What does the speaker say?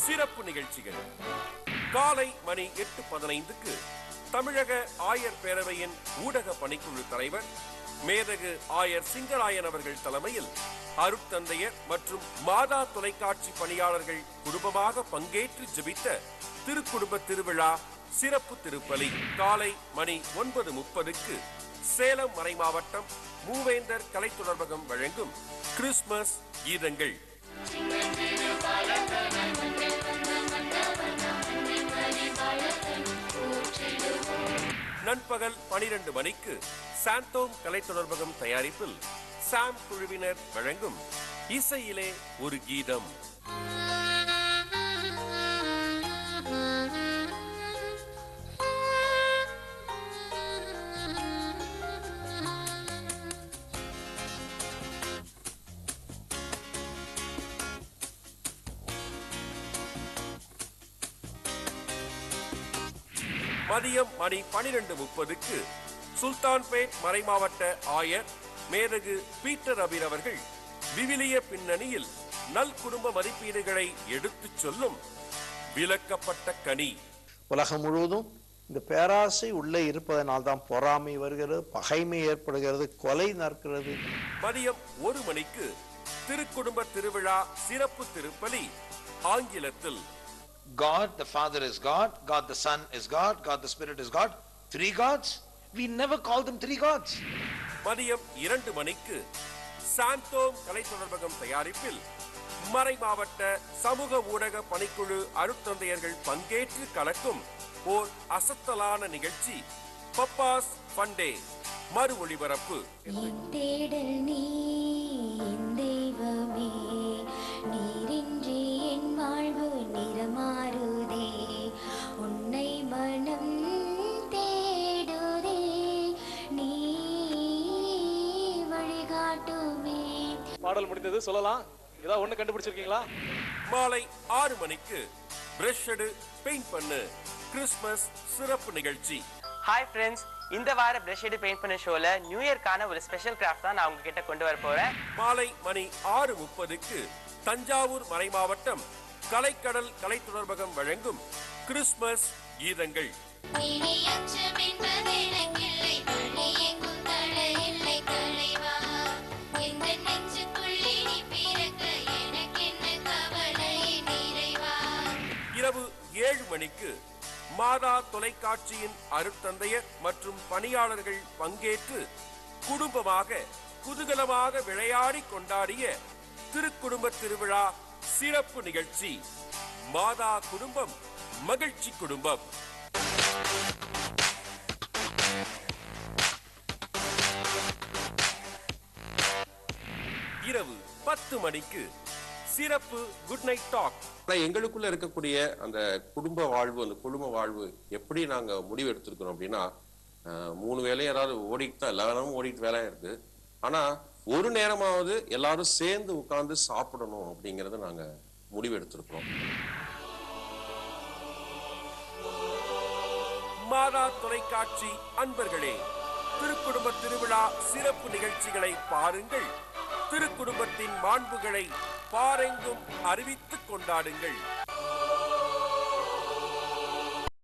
சிறப்பு நிகழ்ச்சிகள். காலை மணி 8:15க்கு தமிழக ஆயர் பேரவையின் ஊடக பணிக்குழு தலைவர் மேதகு ஆயர் சிங்கராயன் அவர்கள் தலைமையில் அருட்தந்தையர் மற்றும் மாதா தொலைக்காட்சி பணியாளர்கள் குடும்பமாக பங்கேற்று ஜெபித்த திருக்குடும்ப திருவிழா சிறப்பு திருப்பலி. காலை மணி 9:30க்கு சேலம் மறைமாவட்டம் மூவேந்தர் கலை தொடர்பகம் வழங்கும் கிறிஸ்துமஸ் கீதங்கள். நண்பகல் 12 மணிக்கு சாந்தோம் கலை தொடர்பகம் தயாரிப்பில் சாம் குழுவினர் வழங்கும் இசையிலே ஒரு கீதம். மதியம் மணி 12:30க்கு சுல்தான்பேட் மறைமாவட்ட ஆயர் மேதகு பீட்டர் அபீர் அவர்கள் விவிலிய பின்னணியில் நல் குடும்ப மதிப்பீடுகளை எடுத்துச் சொல்லும் விலக்கப்பட்ட கனி. உலகம் முழுவதும் இந்த பேராசை உள்ளே இருப்பதனால் தான் பொறாமை வருகிறது, பகைமை ஏற்படுகிறது, கொலை நடக்கிறது. மதியம் 1 மணிக்கு திருக்குடும்ப திருவிழா சிறப்பு திருப்பலி ஆங்கிலத்தில். God the Father is God, God the Son is God, God the Spirit is God. 3 gods? We never call them 3 gods. மதியம் 2 மணிக்கு சாந்தோம் கலை தொடர்பகம் தயாரிப்பில் மறை மாவட்ட சமூக ஊடக பணிக்குழு அருட்தந்தையர்கள் பங்கேற்று கலக்கும் ஓர் அசத்தலான நிகழ்ச்சி பப்பாஸ் ஃபண்டே மறு ஒளிபரப்பு. பாடல் முடிந்தது சொல்லலாம். ஏதாவது ஒண்ணு கண்டுபிடிச்சிருக்கீங்களா? மாலை 6 மணிக்கு பிரஷ் எடு பெயிண்ட் பண்ணு கிறிஸ்துமஸ் சிறப்பு நிகழ்ச்சி. ஹாய் ஃப்ரெண்ட்ஸ், இந்த வார பிரஷ் எடு பெயிண்ட் பண்ணு ஷோல நியூ இயர்க்கான ஒரு ஸ்பெஷல் கிராஃப்ட் தான் நான் உங்ககிட்ட கொண்டு வர போறேன். மாலை மணி 6:30க்கு தஞ்சாவூர் மறை மாவட்டம் கலைக்கடல் கலை தொடர்பகம் வழங்கும் கிறிஸ்துமஸ் கீதங்கள். இரவு 7 மணிக்கு மாதா தொலைக்காட்சியின் அருட்தந்தையர் மற்றும் பணியாளர்கள் பங்கேற்று குடும்பமாக குதூகலமாக விளையாடி கொண்டாடிய திருக்குடும்ப திருவிழா சிறப்பு நிகழ்ச்சி மாதா குடும்பம் மகிழ்ச்சி குடும்பம். இரவு 10 மணிக்கு சிறப்பு குட் நைட் டாக். எங்களுக்குள்ள இருக்கக்கூடிய அந்த குடும்ப வாழ்வு, அந்த குடும்ப வாழ்வு எப்படி நாங்க முடிவு எடுத்திருக்கிறோம் அப்படின்னா, 3 வேலையும் யாராவது ஓடிட்டு தான், எல்லா நேரமும் ஓடிட்டு வேலையா இருக்கு. ஆனா ஒரு நேரமாவது எல்லாரும் சேர்ந்து உட்கார்ந்து சாப்பிடணும் அப்படிங்கறத நாங்க முடிவு எடுத்திருக்கிறோம். மாதா தொலைக்காட்சி அன்பர்களே, திருக்குடும்ப திருவிழா சிறப்பு நிகழ்ச்சிகளை பாருங்கள். திருக்குடும்பத்தின் மாண்புகளை பாரெங்கும் அறிவித்துக் கொண்டாடுங்கள்.